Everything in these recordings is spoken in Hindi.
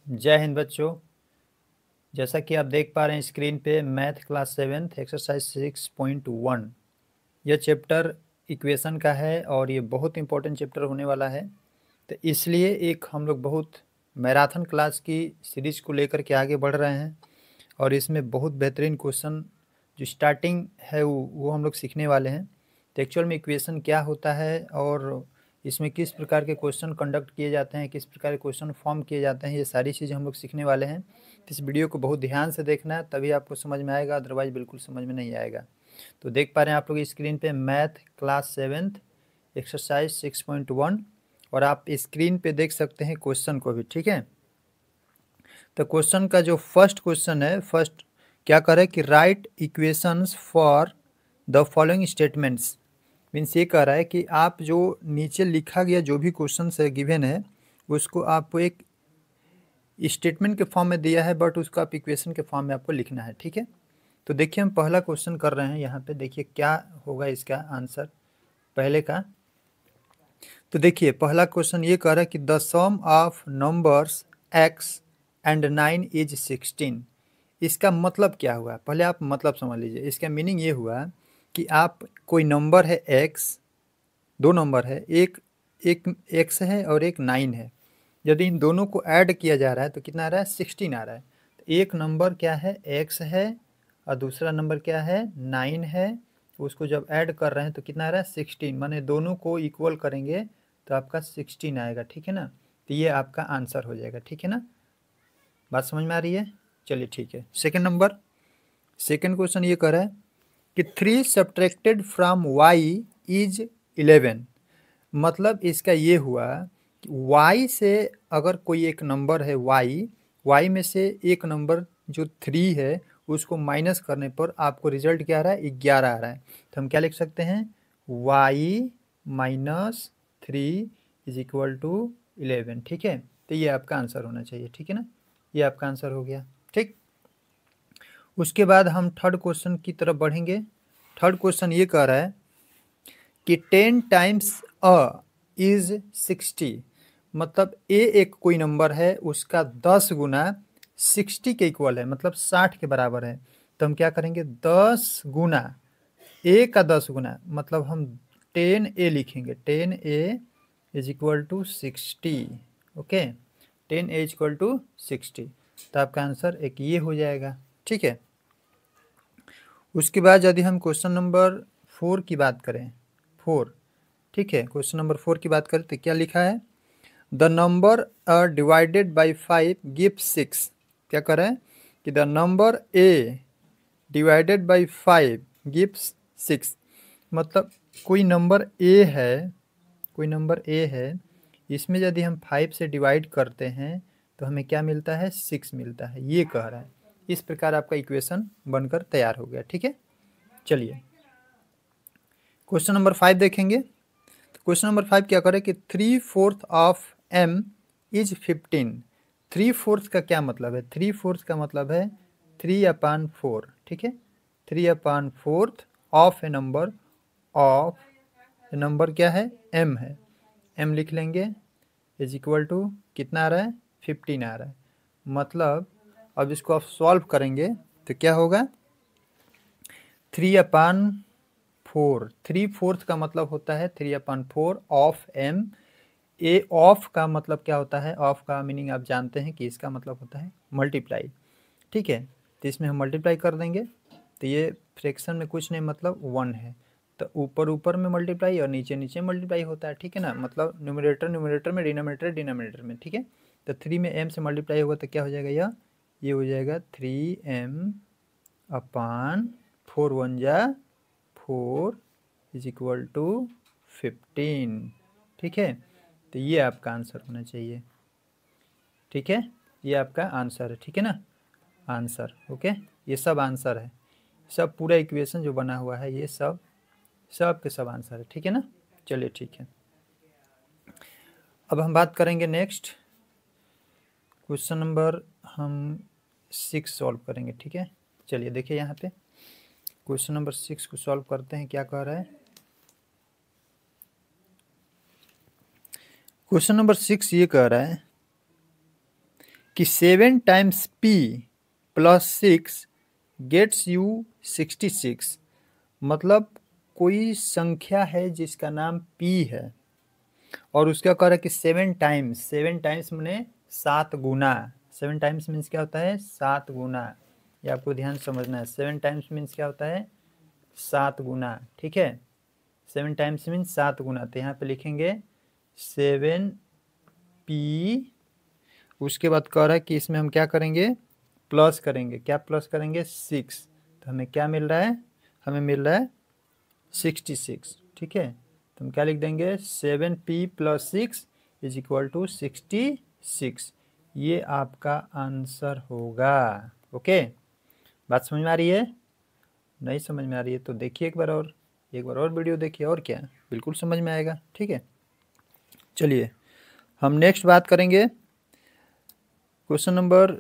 जय हिंद बच्चों। जैसा कि आप देख पा रहे हैं स्क्रीन पे मैथ क्लास 7th एक्सरसाइज 6.1 यह चैप्टर इक्वेशन का है और ये बहुत इंपॉर्टेंट चैप्टर होने वाला है। तो इसलिए एक हम लोग बहुत मैराथन क्लास की सीरीज को लेकर के आगे बढ़ रहे हैं और इसमें बहुत बेहतरीन क्वेश्चन जो स्टार्टिंग है वो हम लोग सीखने वाले हैं। तो एक्चुअल में इक्वेशन क्या होता है और इसमें किस प्रकार के क्वेश्चन कंडक्ट किए जाते हैं, किस प्रकार के क्वेश्चन फॉर्म किए जाते हैं, ये सारी चीज़ें हम लोग सीखने वाले हैं। तो इस वीडियो को बहुत ध्यान से देखना है, तभी आपको समझ में आएगा, अदरवाइज बिल्कुल समझ में नहीं आएगा। तो देख पा रहे हैं आप लोग स्क्रीन पे मैथ क्लास 7th एक्सरसाइज 6.1 और आप स्क्रीन पे देख सकते हैं क्वेश्चन को भी, ठीक है। तो क्वेश्चन का जो फर्स्ट क्वेश्चन है, फर्स्ट क्या करें कि right equations for the following statements. Means ये कह रहा है कि आप जो नीचे लिखा गया जो भी क्वेश्चन है गिवन है उसको आपको एक स्टेटमेंट के फॉर्म में दिया है, बट उसको आप इक्वेशन के फॉर्म में आपको लिखना है, ठीक है। तो देखिए हम पहला क्वेश्चन कर रहे हैं यहाँ पे, देखिए क्या होगा इसका आंसर पहले का। तो देखिए पहला क्वेश्चन ये कह रहा है कि the sum of numbers x and 9 is 16। इसका मतलब क्या हुआ, पहले आप मतलब समझ लीजिए। इसका मीनिंग ये हुआ कि आप कोई नंबर है x, दो नंबर है, एक x है और एक 9 है। यदि इन दोनों को ऐड किया जा रहा है तो कितना आ रहा है, 16 आ रहा है। तो एक नंबर क्या है, x है और दूसरा नंबर क्या है, 9 है। उसको जब ऐड कर रहे हैं तो कितना आ रहा है, 16। माने दोनों को इक्वल करेंगे तो आपका 16 आएगा, ठीक है ना। तो ये आपका आंसर हो जाएगा, ठीक है ना। बात समझ में आ रही है, चलिए ठीक है। सेकेंड नंबर, सेकेंड क्वेश्चन ये कह रहा है कि 3 सब्ट्रैक्टेड फ्रॉम y इज 11। मतलब इसका ये हुआ कि y से अगर कोई एक नंबर है y में से एक नंबर जो 3 है उसको माइनस करने पर आपको रिजल्ट क्या आ रहा है, 11 आ रहा है। तो हम क्या लिख सकते हैं, y minus 3 is equal to 11, ठीक है। तो ये आपका आंसर होना चाहिए, ठीक है ना। ये आपका आंसर हो गया, ठीक। उसके बाद हम थर्ड क्वेश्चन की तरफ बढ़ेंगे। थर्ड क्वेश्चन ये कह रहा है कि 10 टाइम्स अ इज 60। मतलब ए एक कोई नंबर है उसका 10 गुना 60 के इक्वल है, मतलब 60 के बराबर है। तो हम क्या करेंगे, 10 गुना ए का 10 गुना, मतलब हम 10a लिखेंगे। 10a is equal to 60, okay. 10a is equal to 60। तो आपका आंसर एक ये हो जाएगा, ठीक है। उसके बाद यदि हम क्वेश्चन नंबर 4 की बात करें, 4, ठीक है, क्वेश्चन नंबर 4 की बात करें तो क्या लिखा है, the number divided by 5 give 6। क्या करें कि the number A divided by 5 gives 6। मतलब कोई नंबर ए है, कोई नंबर ए है, इसमें यदि हम 5 से डिवाइड करते हैं तो हमें क्या मिलता है, 6 मिलता है, ये कह रहा है। इस प्रकार आपका इक्वेशन बनकर तैयार हो गया, ठीक है। चलिए क्वेश्चन नंबर 5 देखेंगे। क्वेश्चन नंबर 5 क्या करे कि 3/4 ऑफ m इज 15। 3/4 का क्या मतलब है, 3/4 का मतलब है 3/4, ठीक है। 3/4 of a number, of a number क्या है, m है, m लिख लेंगे, इज इक्वल टू कितना आ रहा है, 15 आ रहा है। मतलब अब इसको आप सॉल्व करेंगे तो क्या होगा, 3/4, 3/4 का मतलब होता है 3/4 ऑफ m। ए ऑफ का मतलब क्या होता है, ऑफ का मीनिंग आप जानते हैं कि इसका मतलब होता है मल्टीप्लाई, ठीक है। तो इसमें हम मल्टीप्लाई कर देंगे तो ये फ्रैक्शन में कुछ नहीं, मतलब 1 है। तो ऊपर ऊपर में मल्टीप्लाई और नीचे नीचे मल्टीप्लाई होता है, ठीक है ना। मतलब न्यूमरेटर न्यूमरेटर में, डिनोमिनेटर डिनोमिनेटर में, ठीक है। तो 3 में m से मल्टीप्लाई होगा तो क्या हो जाएगा, ये हो जाएगा 3m/4 1 जा 4 इज इक्वल टू 15, ठीक है। तो ये आपका आंसर होना चाहिए, ठीक है। ये आपका आंसर है, ठीक है ना, आंसर, ओके। ये सब आंसर है, सब पूरा इक्वेशन जो बना हुआ है ये सब के सब आंसर है, ठीक है ना। चलिए ठीक है, अब हम बात करेंगे नेक्स्ट क्वेश्चन नंबर हम 6 सॉल्व करेंगे, ठीक है। चलिए देखिए यहाँ पे क्वेश्चन नंबर 6 को सॉल्व करते हैं, क्या कह रहा है। क्वेश्चन नंबर 6 ये कह रहा है कि 7 times p plus 6 gets you 66। मतलब कोई संख्या है जिसका नाम p है और उसका कह रहा है कि 7 टाइम्स मैंने 7 गुना। 7 टाइम्स मीन्स क्या होता है? 7 गुना। ये आपको ध्यान समझना है। 7 टाइम्स मीन्स क्या होता है? 7 गुना। ठीक है, 7 टाइम्स मीन्स 7 गुना। तो यहाँ पे लिखेंगे 7p। उसके बाद कह रहा है कि इसमें हम क्या करेंगे? प्लस करेंगे। क्या प्लस करेंगे? 6। तो हमें क्या मिल रहा है? हमें मिल रहा है 66। ठीक है, तो हम क्या लिख देंगे? 7p plus 6 is equal to 66। ये आपका आंसर होगा। ओके, बात समझ में आ रही है? नहीं समझ में आ रही है तो देखिए एक बार और वीडियो देखिए, और क्या, बिल्कुल समझ में आएगा। ठीक है, चलिए हम नेक्स्ट बात करेंगे। क्वेश्चन नंबर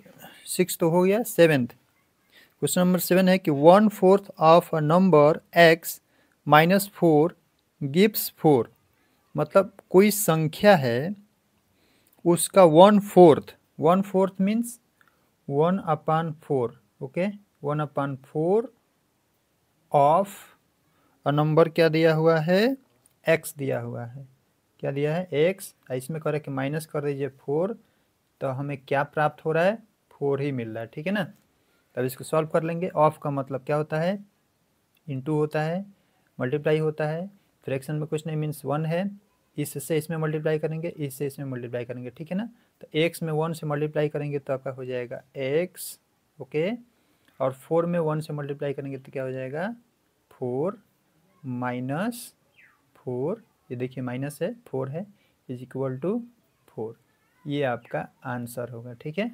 6 तो हो गया। 7th क्वेश्चन नंबर 7 है कि 1/4 of a number x minus 4 gives 4। मतलब कोई संख्या है, उसका 1/4 means 1/4। Okay, 1/4 of a number क्या दिया हुआ है? x दिया हुआ है। क्या दिया है? x। इसमें कह रहा है कि माइनस कर दीजिए 4, तो हमें क्या प्राप्त हो रहा है? 4 ही मिल रहा है। ठीक है ना, तब इसको सॉल्व कर लेंगे। ऑफ का मतलब क्या होता है? इनटू होता है, मल्टीप्लाई होता है। फ्रैक्शन में कुछ नहीं मीन्स 1 है। इससे इसमें मल्टीप्लाई करेंगे, इससे इसमें मल्टीप्लाई करेंगे। ठीक है ना, तो x में 1 से मल्टीप्लाई करेंगे तो आपका हो जाएगा x। ओके, और 4 में 1 से मल्टीप्लाई करेंगे तो क्या हो जाएगा? 4 माइनस 4। ये देखिए माइनस है, 4 है, इज इक्वल टू 4। ये आपका आंसर होगा। ठीक है,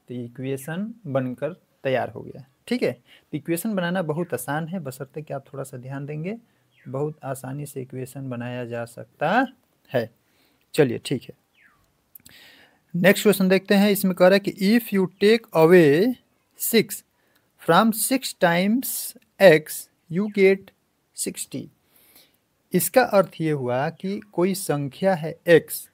तो इक्वेशन बनकर तैयार हो गया। ठीक है, तो इक्वेशन बनाना बहुत आसान है, बशर्ते कि आप थोड़ा सा ध्यान देंगे, बहुत आसानी से इक्वेशन बनाया जा सकता है। चलिए ठीक है, नेक्स्ट क्वेश्चन देखते हैं। इसमें कह रहा है कि if you take away 6 from 6 times x you get 60। इसका अर्थ ये हुआ कि कोई संख्या है x,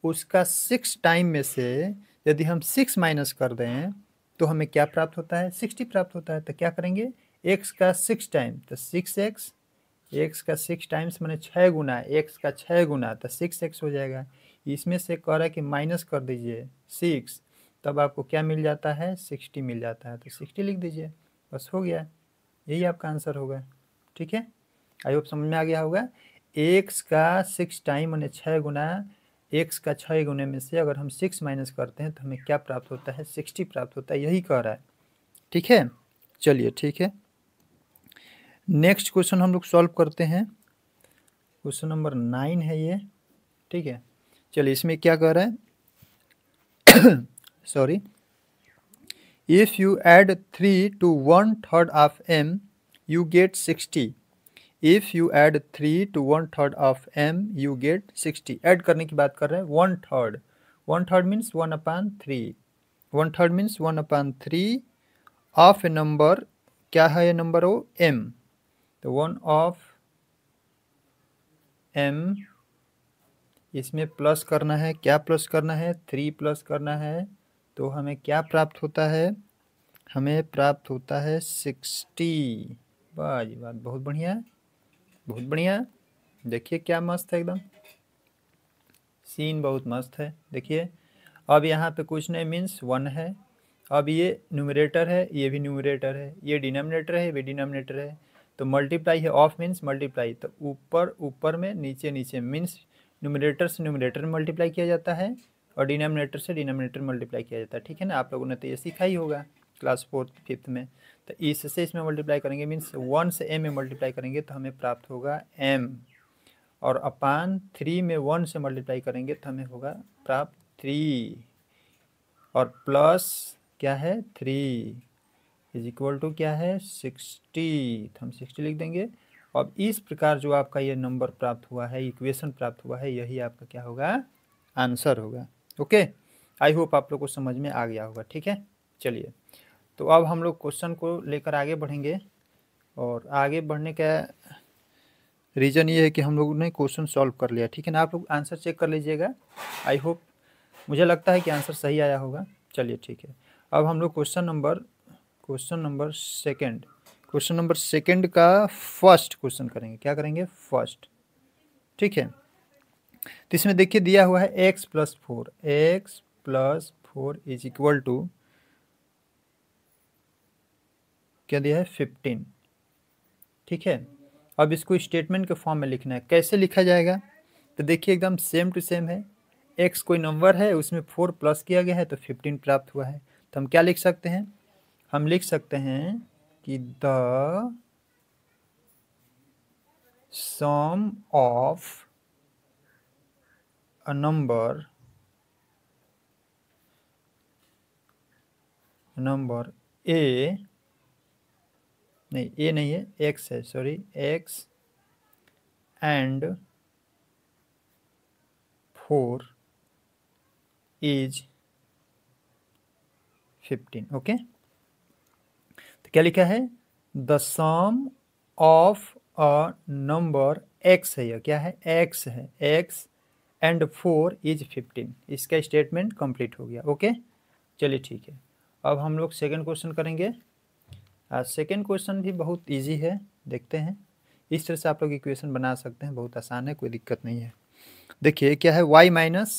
उसका 6 टाइम में से यदि हम 6 माइनस कर दें तो हमें क्या प्राप्त होता है? 60 प्राप्त होता है। तो क्या करेंगे? x का 6 टाइम तो 6x, x का 6 टाइम्स मैंने 6 गुना, x का 6 गुना तो 6x हो जाएगा। इसमें से कह रहा है कि माइनस कर दीजिए 6, तब आपको क्या मिल जाता है? 60 मिल जाता है। तो 60 लिख दीजिए, बस हो गया। यही आपका आंसर होगा। ठीक है, आई होप समझ में आ गया होगा। x का 6 टाइम मैंने 6 गुना, x का 6 गुने में से अगर हम 6 माइनस करते हैं तो हमें क्या प्राप्त होता है? 60 प्राप्त होता है। यही कह रहा है। ठीक है, चलिए ठीक है, नेक्स्ट क्वेश्चन हम लोग सॉल्व करते हैं। क्वेश्चन नंबर 9 है ये। ठीक है, चलिए इसमें क्या कह रहा है? Sorry, if you add 3 to 1/3 of m you get 60। If you add 3 to 1/3 of m you get 60। Add करने की बात कर रहे हैं। 1/3, 1/3 means 1/3। 1/3 means 1/3 of a number. क्या है ये नंबर? हो m, तो 1 ऑफ m। इसमें प्लस करना है। क्या प्लस करना है? 3 प्लस करना है। तो हमें क्या प्राप्त होता है? हमें प्राप्त होता है 60। वाह जी वाह, बहुत बढ़िया, बहुत बढ़िया। देखिए क्या मस्त है एकदम, सीन बहुत मस्त है। देखिए अब यहाँ पे कुछ नहीं मीन्स 1 है। अब ये न्यूमरेटर है, ये भी न्यूमरेटर है, ये डिनोमिनेटर है, ये भी डिनोमिनेटर है। तो मल्टीप्लाई है, ऑफ मीन्स मल्टीप्लाई। तो ऊपर ऊपर में, नीचे नीचे मीन्स न्यूमरेटर से न्यूमरेटर में मल्टीप्लाई किया जाता है और डिनोमिनेटर से डिनोमिनेटर मल्टीप्लाई किया जाता है। ठीक है ना, आप लोगों ने तो ये सीखा ही होगा क्लास 4th 5th में। तो इससे इसमें मल्टीप्लाई करेंगे मीन्स 1 से m में मल्टीप्लाई करेंगे तो हमें प्राप्त होगा m, और अपान 3 में 1 से मल्टीप्लाई करेंगे तो हमें होगा प्राप्त 3, और प्लस क्या है? 3 इज इक्वल टू क्या है? 60। तो हम 60 लिख देंगे। अब इस प्रकार जो आपका ये नंबर प्राप्त हुआ है, इक्वेशन प्राप्त हुआ है, यही आपका क्या होगा? आंसर होगा। ओके, आई होप आप लोग को समझ में आ गया होगा। ठीक है, चलिए तो अब हम लोग क्वेश्चन को लेकर आगे बढ़ेंगे, और आगे बढ़ने का रीज़न ये है कि हम लोगों ने क्वेश्चन सॉल्व कर लिया। ठीक है ना, आप लोग आंसर चेक कर लीजिएगा। आई होप, मुझे लगता है कि आंसर सही आया होगा। चलिए ठीक है। अब हम लोग क्वेश्चन नंबर सेकंड का फर्स्ट क्वेश्चन करेंगे। क्या करेंगे? फर्स्ट। ठीक है, तो इसमें देखिए दिया हुआ है x plus four is equal to क्या दिया है? 15। ठीक है, अब इसको स्टेटमेंट के फॉर्म में लिखना है। कैसे लिखा जाएगा? तो देखिए एकदम सेम टू सेम है। x कोई नंबर है, उसमें 4 प्लस किया गया है तो 15 प्राप्त हुआ है। तो हम क्या लिख सकते हैं? हम लिख सकते हैं कि the sum of a number A नहीं, ए नहीं है, x है, sorry, x and 4 is 15। Okay, तो क्या लिखा है? The sum of a number x है, यह क्या है? x है, x एंड 4 इज 15। इसका स्टेटमेंट कंप्लीट हो गया। ओके, चलिए ठीक है। अब हम लोग सेकंड क्वेश्चन करेंगे। सेकंड क्वेश्चन भी बहुत इजी है, देखते हैं। इस तरह से आप लोग इक्वेशन बना सकते हैं, बहुत आसान है, कोई दिक्कत नहीं है। देखिए क्या है? y minus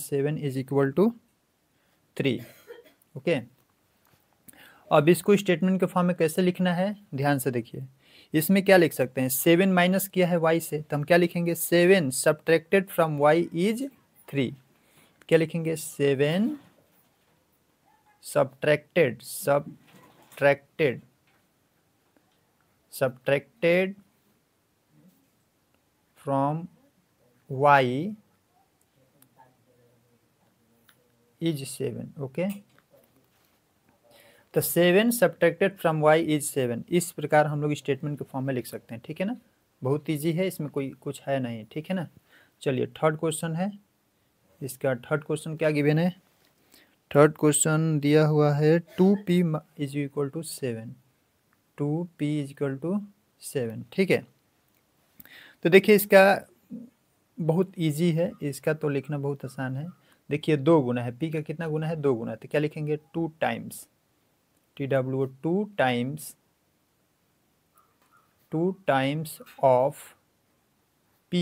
seven is equal to 3। Okay, अब इसको स्टेटमेंट के फॉर्म में कैसे लिखना है, ध्यान से देखिए। इसमें क्या लिख सकते हैं? 7 माइनस किया है y से, तो हम क्या लिखेंगे? 7 सब्ट्रैक्टेड फ्रॉम y इज 3। क्या लिखेंगे? 7 subtracted from y is 7। Okay, तो 7 सब्ट्रैक्टेड फ्रॉम y इज 7। इस प्रकार हम लोग स्टेटमेंट के फॉर्म में लिख सकते हैं। ठीक है ना, बहुत इजी है, इसमें कोई कुछ है नहीं। ठीक है ना, चलिए थर्ड क्वेश्चन है। इसका थर्ड क्वेश्चन क्या गिवन है? थर्ड क्वेश्चन दिया हुआ है 2p is equal to 7। 2p is equal to 7। ठीक है, तो देखिए इसका बहुत इजी है, इसका तो लिखना बहुत आसान है। देखिए 2 गुना है, p का कितना गुना है? 2 गुना, तो क्या लिखेंगे? 2 times TW 2 times of p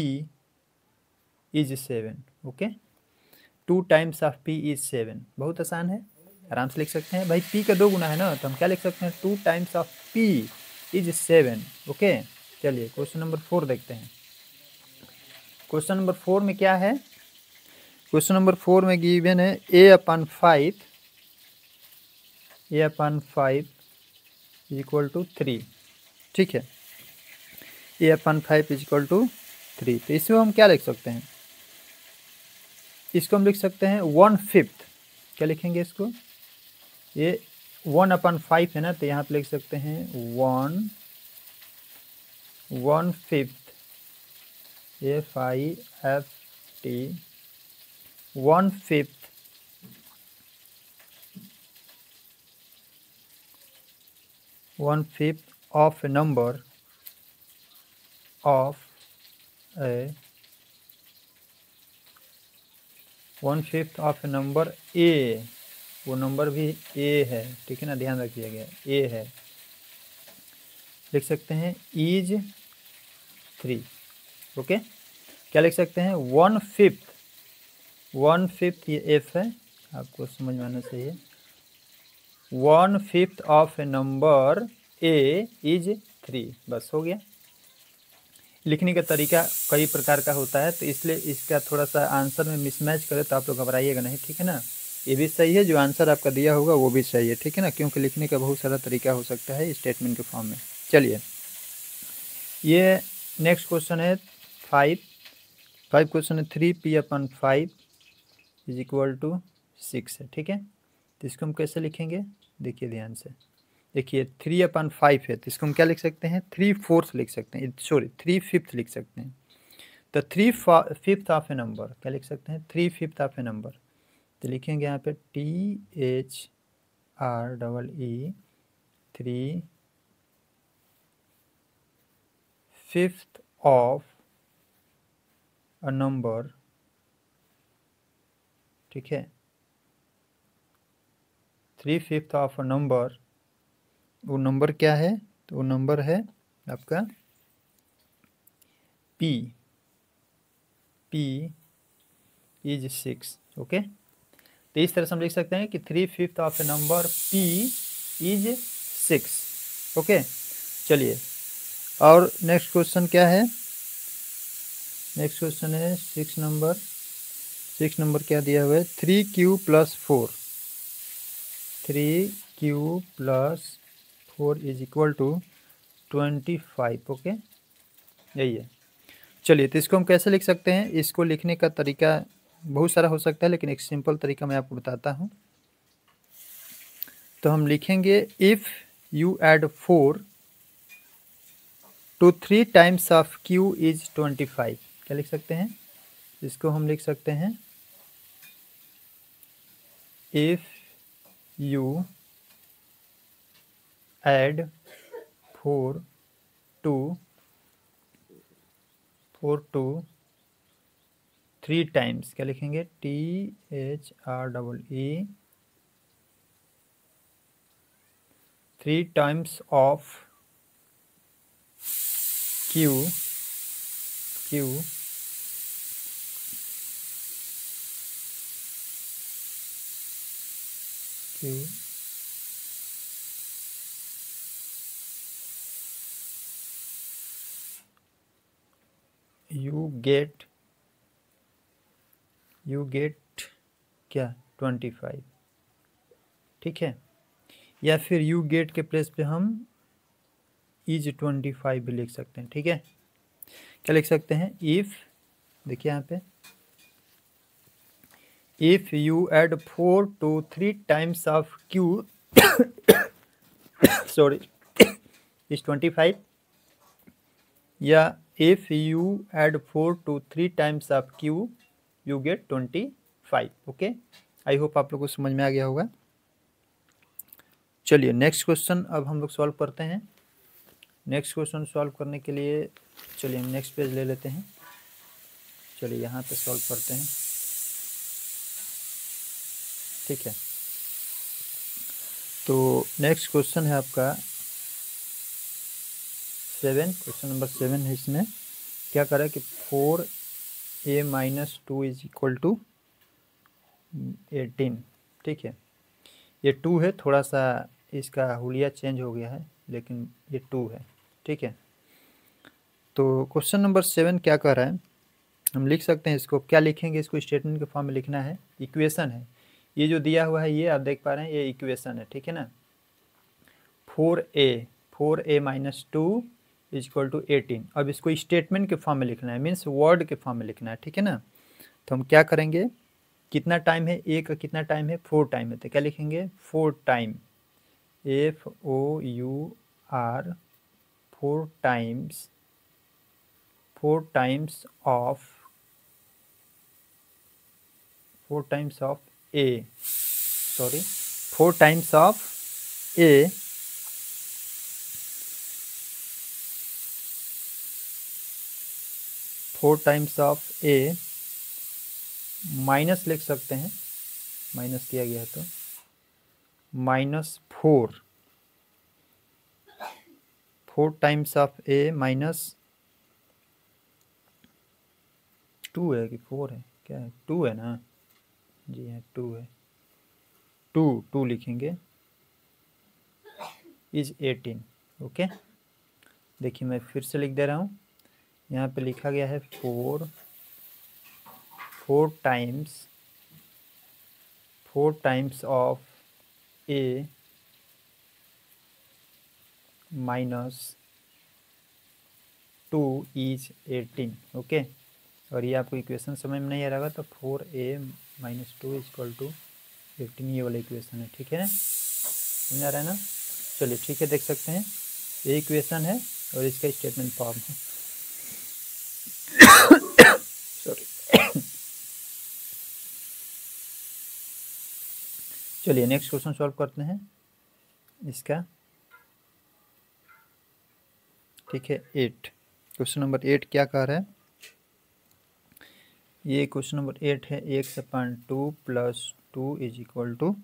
is 7। Okay, 2 times of p is 7। बहुत आसान है, आराम से लिख सकते हैं। भाई p का 2 गुना है ना, तो हम क्या लिख सकते हैं? 2 times of p is 7। Okay, चलिए क्वेश्चन नंबर 4 देखते हैं। क्वेश्चन नंबर 4 में क्या है? क्वेश्चन नंबर 4 में गिवन है a/5 इज इक्वल टू 3। ठीक है, a/5 इज इक्वल टू 3। तो इसमें हम क्या लिख सकते हैं? इसको हम लिख सकते हैं 1/5। क्या लिखेंगे इसको? ये 1/5 है ना, तो यहाँ पे लिख सकते हैं 1/5 FIFT 1/5 of a number of A 1/5 of a number A. वो नंबर भी ए है, ठीक है ना, ध्यान रखिएगा, ए है। लिख सकते हैं इज 3। ओके, क्या लिख सकते हैं? 1/5 ये एफ है, आपको समझ में आना चाहिए। 1/5 of a number A is 3। बस हो गया। लिखने का तरीका कई प्रकार का होता है, तो इसलिए इसका थोड़ा सा आंसर में मिसमैच करे तो आप लोग घबराइएगा नहीं। ठीक है ना, ये भी सही है, जो आंसर आपका दिया होगा वो भी सही है। ठीक है ना, क्योंकि लिखने का बहुत सारा तरीका हो सकता है स्टेटमेंट के फॉर्म में। चलिए, ये नेक्स्ट क्वेश्चन है 5 क्वेश्चन है 3p/5 इज इक्वल टू 6 है। ठीक है, तो इसको हम कैसे लिखेंगे? देखिए ध्यान से, देखिए 3/5 है, तो इसको हम क्या लिख सकते हैं? 3/4 लिख सकते हैं, सॉरी 3/5 लिख सकते हैं। तो 3/5 ऑफ ए नंबर क्या लिख सकते हैं? 3/5 ऑफ ए नंबर, तो लिखेंगे यहाँ पे THREE 3/5 ऑफ अ नंबर ठीक है। 3/5 ऑफ अ नंबर, वो नंबर क्या है? तो वो नंबर है आपका p इज 6। ओके, तो इस तरह से हम लिख सकते हैं कि 3/5 of a number p is 6। Okay, चलिए और नेक्स्ट क्वेश्चन क्या है? नेक्स्ट क्वेश्चन है 6 नंबर क्या दिया हुआ है? 3q + 4, 3q + 4 is equal to 25। Okay, यही है। चलिए, तो इसको हम कैसे लिख सकते हैं? इसको लिखने का तरीका बहुत सारा हो सकता है, लेकिन एक सिंपल तरीका मैं आपको बताता हूँ। तो हम लिखेंगे if you add 4 to 3 times of q is 25। क्या लिख सकते हैं? इसको हम लिख सकते हैं if you add 4 to 3 times, क्या लिखेंगे? THREE 3 times of q you get क्या? 25। ठीक है, या फिर यू गेट के प्लेस पे हम इज 25 भी लिख सकते हैं। ठीक है, क्या लिख सकते हैं? इफ़, देखिए यहाँ पे, if you add 4 to 3 times of q sorry is 25, या if you add 4 to 3 times of q you get 25। Okay, I hope आप लोग को समझ में आ गया होगा। चलिए नेक्स्ट क्वेश्चन अब हम लोग सॉल्व करते हैं। नेक्स्ट क्वेश्चन सॉल्व करने के लिए चलिए हम नेक्स्ट पेज ले लेते हैं। चलिए यहाँ पे सॉल्व करते हैं। ठीक है, तो नेक्स्ट क्वेश्चन है आपका 7, क्वेश्चन नंबर 7 है। इसमें क्या करें कि 4a - 2 इज इक्वल टू 18। ठीक है, ये 2 है, थोड़ा सा इसका हुलिया चेंज हो गया है, लेकिन ये 2 है। ठीक है, तो क्वेश्चन नंबर 7 क्या कह रहा है? हम लिख सकते हैं इसको, क्या लिखेंगे? इसको स्टेटमेंट के फॉर्म में लिखना है। इक्वेशन है ये जो दिया हुआ है, ये आप देख पा रहे हैं, ये इक्वेशन है। ठीक है ना, 4a - 2 इज इक्वल टू 18। अब इसको स्टेटमेंट के फॉर्म में लिखना है, मीन्स वर्ड के फॉर्म में लिखना है। ठीक है ना, तो हम क्या करेंगे? कितना टाइम है ए का? कितना टाइम है? 4 टाइम है, तो क्या लिखेंगे? 4 time, FOUR 4 times, 4 times of A, sorry 4 times of A, 4 times of A minus लिख सकते हैं, माइनस किया गया है तो -4, 4 टाइम्स ऑफ ए माइनस 2 है कि 4 है? क्या है? 2 है ना? जी हाँ, 2 है। 2 लिखेंगे इज 18। ओके, देखिए मैं फिर से लिख दे रहा हूँ। यहाँ पे लिखा गया है 4 times of A minus 2 is 18। Okay, और ये आपको इक्वेशन समझ में नहीं आ रहा होगा, तो 4a - 2 इज इक्वल टू 18, ये वाला इक्वेशन है। ठीक है ना, समझ आ रहा है ना? चलिए ठीक है, देख सकते हैं ये इक्वेशन है और इसका स्टेटमेंट फॉर्म है। सॉरी चलिए नेक्स्ट क्वेश्चन सॉल्व करते हैं इसका। ठीक है, 8, क्वेश्चन नंबर 8 क्या कह रहा है? ये क्वेश्चन नंबर 8 है। x/2 + 2 =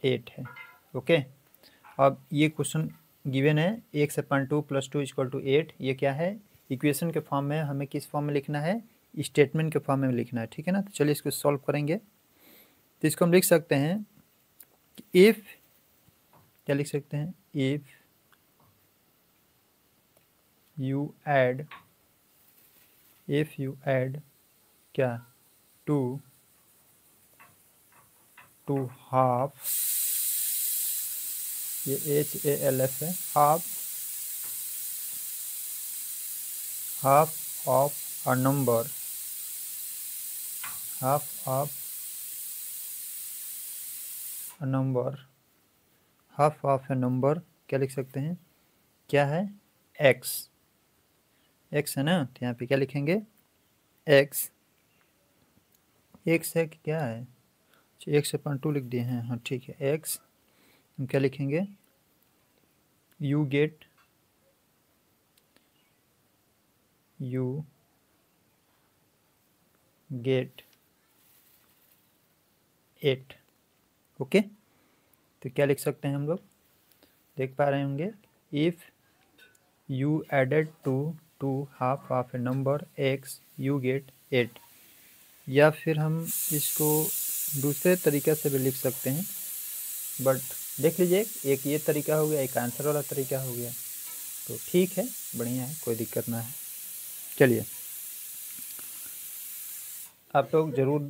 8 है। ओके, अब ये क्वेश्चन गिवन है x/2 + 2 = 8। ये क्या है? इक्वेशन के फॉर्म में। हमें किस फॉर्म में लिखना है? स्टेटमेंट के फॉर्म में लिखना है, ठीक है ना। तो चलिए इसको सॉल्व करेंगे। तो इसको हम लिख सकते हैं कि इफ़, क्या लिख सकते हैं? इफ़ यू ऐड क्या 2 टू हाफ, ये HALF है, half of a number, half of a number, क्या लिख सकते हैं? क्या है? x है ना। तो यहाँ पे क्या लिखेंगे? x है कि क्या है? x/2 लिख दिए हैं, हाँ ठीक है। x हम क्या लिखेंगे? You get 8। ओके, तो क्या लिख सकते हैं हम लोग? देख पा रहे होंगे, if you added 2 to half of a number x you get 8। या फिर हम इसको दूसरे तरीके से भी लिख सकते हैं, बट देख लीजिए, एक ये तरीका हो गया, एक आंसर वाला तरीका हो गया। तो ठीक है, बढ़िया है, कोई दिक्कत ना है। चलिए, आप लोग ज़रूर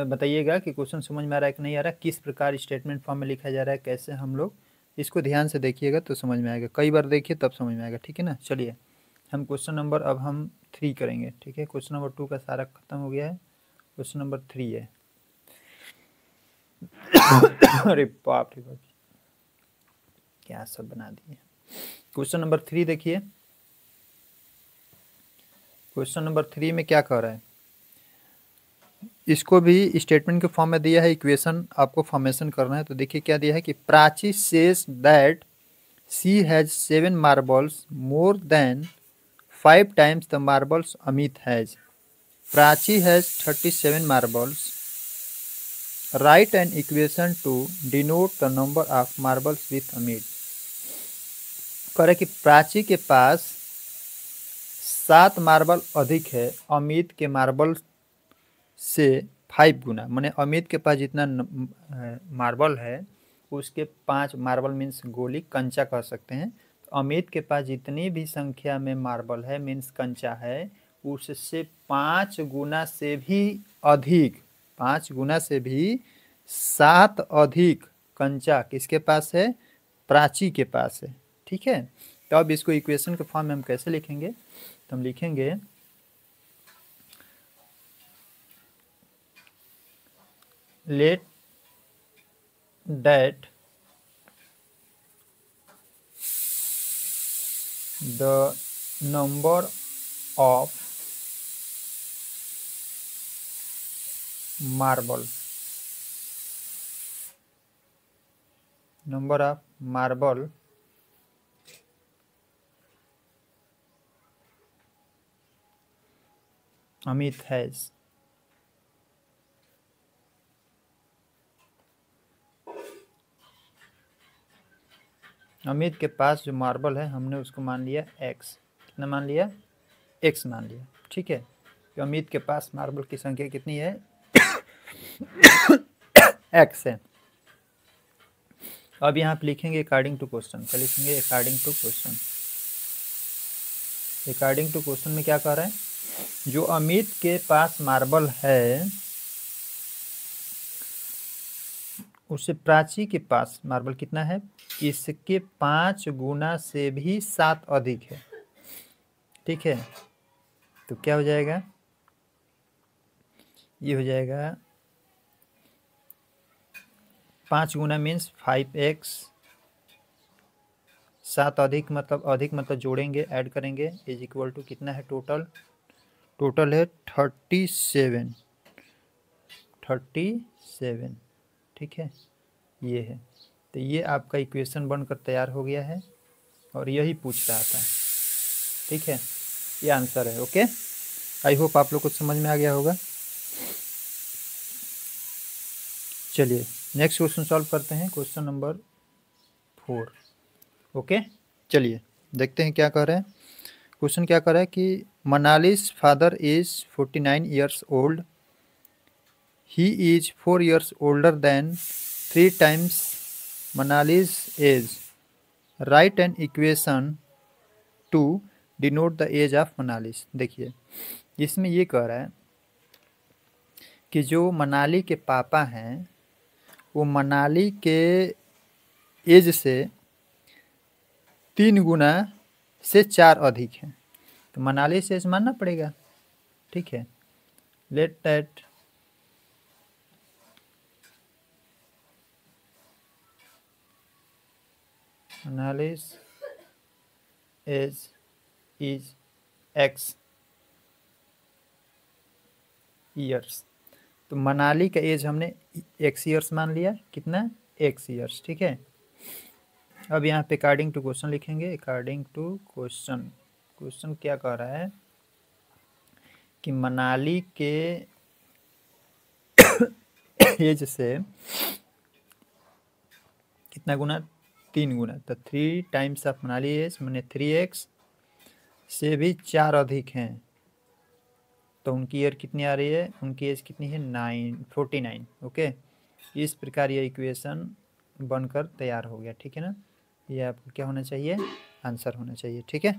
बताइएगा कि क्वेश्चन समझ में आ रहा है कि नहीं आ रहा है, किस प्रकार स्टेटमेंट फॉर्म में लिखा जा रहा है, कैसे हम लोग इसको ध्यान से देखिएगा तो समझ में आएगा। कई बार देखिए तब समझ में आएगा, ठीक है ना। चलिए, हम क्वेश्चन नंबर अब हम 3 करेंगे, ठीक है। क्वेश्चन नंबर 2 का सारा खत्म हो गया है, क्वेश्चन नंबर 3 है। अरे बाप रे बाप, क्या सब बना दिए। क्वेश्चन नंबर 3 देखिए। क्वेश्चन नंबर 3 में क्या कह रहा है? इसको भी स्टेटमेंट के फॉर्म में दिया है, इक्वेशन आपको फॉर्मेशन करना है। तो देखिए क्या दिया है कि Prachi says that she has 7 marbles more than 5 times the marbles Amit has. Prachi has 37 marbles. Right an equation to denote the number of marbles with Amit. कह रहे कि प्राची के पास 7 मार्बल अधिक है अमित के मार्बल से 5 गुना। माने अमित के पास जितना मार्बल है उसके 5 मार्बल मीन्स गोली, कंचा कह सकते हैं। तो अमित के पास जितनी भी संख्या में मार्बल है मीन्स कंचा है, उससे 5 गुना से भी अधिक, 5 गुना से भी 7 अधिक कंचा किसके पास है? प्राची के पास है, ठीक है। तो अब इसको इक्वेशन के फॉर्म में हम कैसे लिखेंगे? तो हम लिखेंगे let that the number of marble Amit has। Amit के पास जो मार्बल है हमने उसको मान लिया x। कितना मान लिया? x मान लिया, ठीक है। तो अमित के पास मार्बल की संख्या कितनी है? x है। अब यहाँ पे लिखेंगे अकॉर्डिंग टू क्वेश्चन। क्या लिखेंगे? According to question. According to question में क्या कह रहा है? जो अमित के पास मार्बल है उससे प्राची के पास मार्बल कितना है? इसके 5 गुना से भी 7 अधिक है, ठीक है। तो क्या हो जाएगा? ये हो जाएगा 5 गुना मीन्स 5x, 7 अधिक मतलब जोड़ेंगे, ऐड करेंगे, इज इक्वल टू कितना है? टोटल है 37, ठीक है। ये है, तो ये आपका इक्वेशन बनकर तैयार हो गया है और यही पूछ रहा था, ठीक है। ये आंसर है, ओके। आई होप आप लोग को समझ में आ गया होगा। चलिए नेक्स्ट क्वेश्चन सॉल्व करते हैं, क्वेश्चन नंबर 4। ओके, चलिए देखते हैं क्या कह रहे हैं। क्वेश्चन क्या कह रहा है कि Manali's father is 49 years old, he is 4 years older than 3 times Manali's age, write an equation to denote the age of Manali's. देखिए इसमें ये कह रहा है कि जो मनाली के पापा हैं वो मनाली के एज से 3 गुना से 4 अधिक है, तो मनाली से एज मानना पड़ेगा। ठीक है, let that Manali's age is x years. तो मनाली का एज हमने x ईयर्स मान लिया, कितना x ईयर्स। ठीक है, अब यहाँ पे अकॉर्डिंग टू क्वेश्चन लिखेंगे। अकॉर्डिंग टू क्वेश्चन, क्वेश्चन क्या कह रहा है कि मनाली के एज से कितना गुना, 3 गुना, तो 3 टाइम्स ऑफ मनाली एज मैंने 3x से भी 4 अधिक हैं, तो उनकी ईयर कितनी आ रही है, उनकी एज कितनी है 49। ओके, इस प्रकार ये इक्वेशन बनकर तैयार हो गया। ठीक है ना, ये आपको क्या होना चाहिए, आंसर होना चाहिए। ठीक है,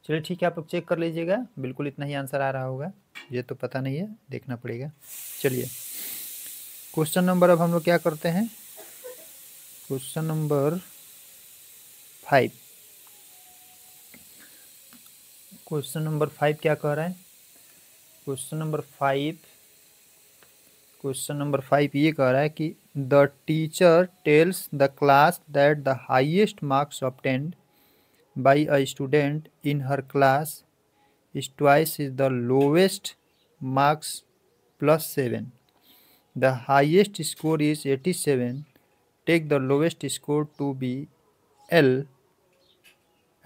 चलिए ठीक है, आप लोग चेक कर लीजिएगा, बिल्कुल इतना ही आंसर आ रहा होगा, ये तो पता नहीं है, देखना पड़ेगा। चलिए क्वेश्चन नंबर, अब हम लोग क्या करते हैं, क्वेश्चन नंबर 5। क्वेश्चन नंबर 5 क्या कह रहा है, क्वेश्चन नंबर 5 ये कह रहा है कि the teacher tells the class that the highest marks obtained by a student in her class is twice is the lowest marks plus 7. The highest score is 87. Take the lowest score to be L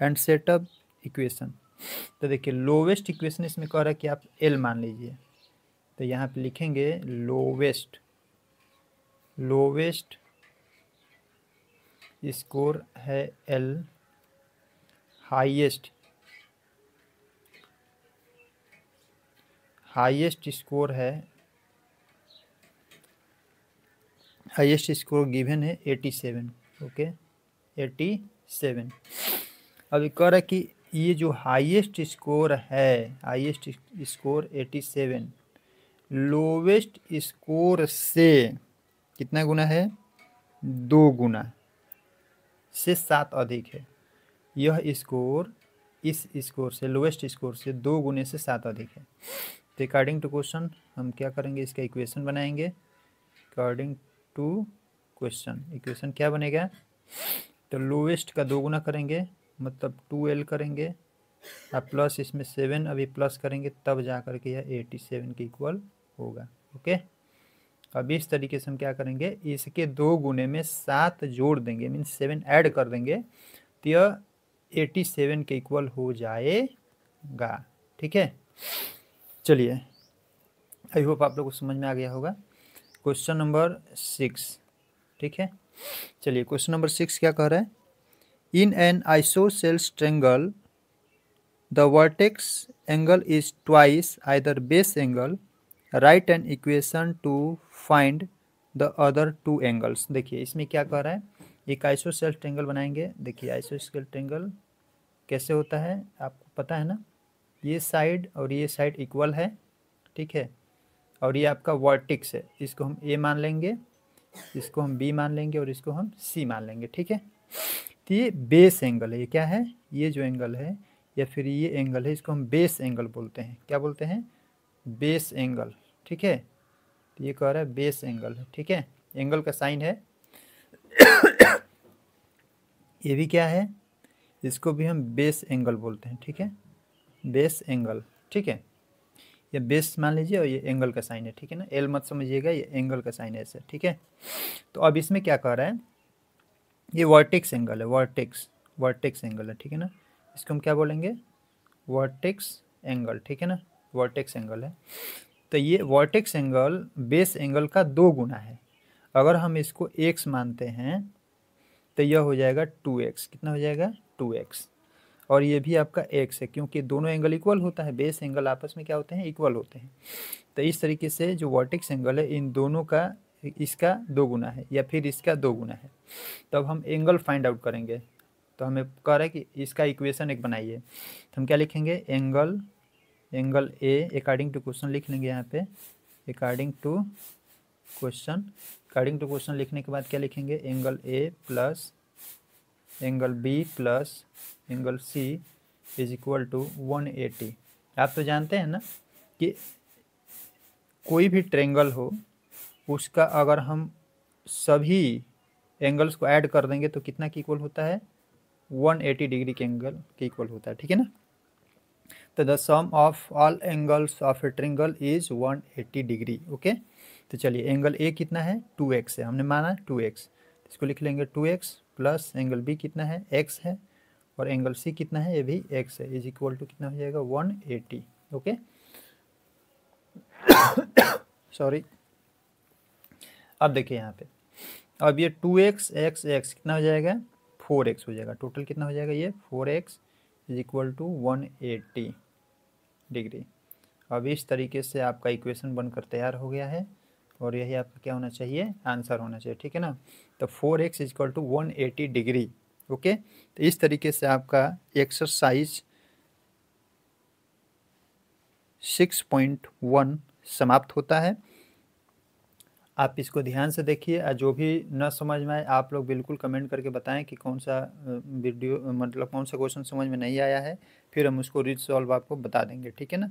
and set up equation. तो देखिए लोवेस्ट इक्वेशन इसमें कह रहा है कि आप L मान लीजिए, तो यहाँ पे लिखेंगे लोवेस्ट स्कोर है L, हाईएस्ट स्कोर है, हाईएस्ट स्कोर गिवन है 87। ओके 87। अभी कह रहा है कि ये जो हाईएस्ट स्कोर है, हाईएस्ट स्कोर 87 लोवेस्ट स्कोर से कितना गुना है, 2 गुना से 7 अधिक है। यह स्कोर इस स्कोर से, लोवेस्ट स्कोर से 2 गुने से 7 अधिक है। तो अकॉर्डिंग टू क्वेश्चन हम क्या करेंगे, इसका इक्वेशन बनाएंगे। अकॉर्डिंग टू क्वेश्चन इक्वेशन क्या बनेगा, तो लोवेस्ट का 2 गुना करेंगे, मतलब 2L करेंगे, अब प्लस इसमें 7 अभी प्लस करेंगे, तब जा करके यह 87 के इक्वल होगा। ओके, अब इस तरीके से हम क्या करेंगे, इसके 2 गुने में 7 जोड़ देंगे, मीन्स 7 ऐड कर देंगे, तो यह 87 के इक्वल हो जाएगा। ठीक है, चलिए आई होप आप लोग को समझ में आ गया होगा। Question number 6। ठीक है, चलिए क्वेश्चन नंबर 6 क्या कह रहा है, in an isosceles triangle the vertex angle is twice either base angle, right an equation to find the other 2 angles. देखिए इसमें क्या कह रहा है, एक आइसोसेल्स ट्रायंगल बनाएंगे। देखिए आइसोसेल्स ट्रायंगल कैसे होता है आपको पता है ना, ये साइड और ये साइड इक्वल है। ठीक है, और ये आपका वर्टेक्स है, इसको हम A मान लेंगे, इसको हम B मान लेंगे और इसको हम C मान लेंगे। ठीक है, तो ये बेस एंगल है, ये क्या है, ये जो एंगल है या फिर ये एंगल है, इसको हम बेस एंगल बोलते हैं। क्या बोलते हैं, बेस एंगल। ठीक है, तो ये कह रहा है बेस एंगल है। ठीक है, एंगल का साइन है ये भी क्या है, इसको भी हम बेस एंगल बोलते हैं। ठीक है, बेस एंगल। ठीक है, ये बेस मान लीजिए और ये एंगल का साइन है। ठीक है ना, एल मत समझिएगा, ये एंगल का साइन है ऐसे। ठीक है, तो अब इसमें क्या कह रहा है, ये वर्टेक्स एंगल है, वर्टेक्स एंगल है। ठीक है ना, इसको हम क्या बोलेंगे, वर्टेक्स एंगल। ठीक है ना, वर्टेक्स एंगल है, तो ये वर्टेक्स एंगल बेस एंगल का 2 गुना है। अगर हम इसको x मानते हैं तो यह हो जाएगा 2x। कितना हो जाएगा? 2x। और ये भी आपका x है, क्योंकि दोनों एंगल इक्वल होता है, बेस एंगल आपस में क्या होते हैं? इक्वल होते हैं। तो इस तरीके से जो वर्टेक्स एंगल है इन दोनों का, इसका 2 गुना है या फिर इसका 2 गुना है। तब हम एंगल फाइंड आउट करेंगे। तो हमें कह रहा है कि इसका इक्वेशन एक बनाइए, तो हम क्या लिखेंगे? Angle A according to question लिख लेंगे यहाँ पे, अकॉर्डिंग टू क्वेश्चन लिखने के बाद क्या लिखेंगे? Angle A plus angle B plus angle C is equal to 180। आप तो जानते हैं ना कि कोई भी ट्रेंगल हो उसका अगर हम सभी एंगल्स को ऐड कर देंगे तो कितना की इक्वल होता है? 180 डिग्री के एंगल के इक्वल होता है, ठीक है ना। तो the sum of all angles of a triangle is 180 degree. Okay, तो चलिए एंगल ए कितना है? 2x है, हमने माना 2x, इसको लिख लेंगे 2x प्लस एंगल बी कितना है? x है, और एंगल सी कितना है? ये भी x है, इज इक्वल टू कितना हो जाएगा? 180। Okay sorry. अब देखिए यहाँ पे, अब ये 2x x कितना हो जाएगा? 4x हो जाएगा। टोटल कितना हो जाएगा? ये 4x is equal to 180 degree. अब इस तरीके से आपका इक्वेशन बनकर तैयार हो गया है, और यही आपका क्या होना चाहिए? आंसर होना चाहिए, ठीक है ना। तो 4x is equal to 180 degree. Okay, तो इस तरीके से आपका एक्सरसाइज 6.1 समाप्त होता है। आप इसको ध्यान से देखिए, और जो भी न समझ में आए आप लोग बिल्कुल कमेंट करके बताएं कि कौन सा वीडियो, मतलब कौन सा क्वेश्चन समझ में नहीं आया है, फिर हम उसको रिसॉल्व आपको बता देंगे, ठीक है ना,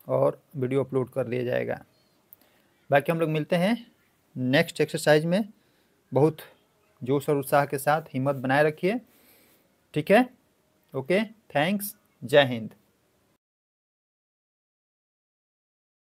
और वीडियो अपलोड कर दिया जाएगा। बाकी हम लोग मिलते हैं नेक्स्ट एक्सरसाइज में। बहुत जोश और उत्साह के साथ हिम्मत बनाए रखिए, ठीक है। ओके, थैंक्स, जय हिंद।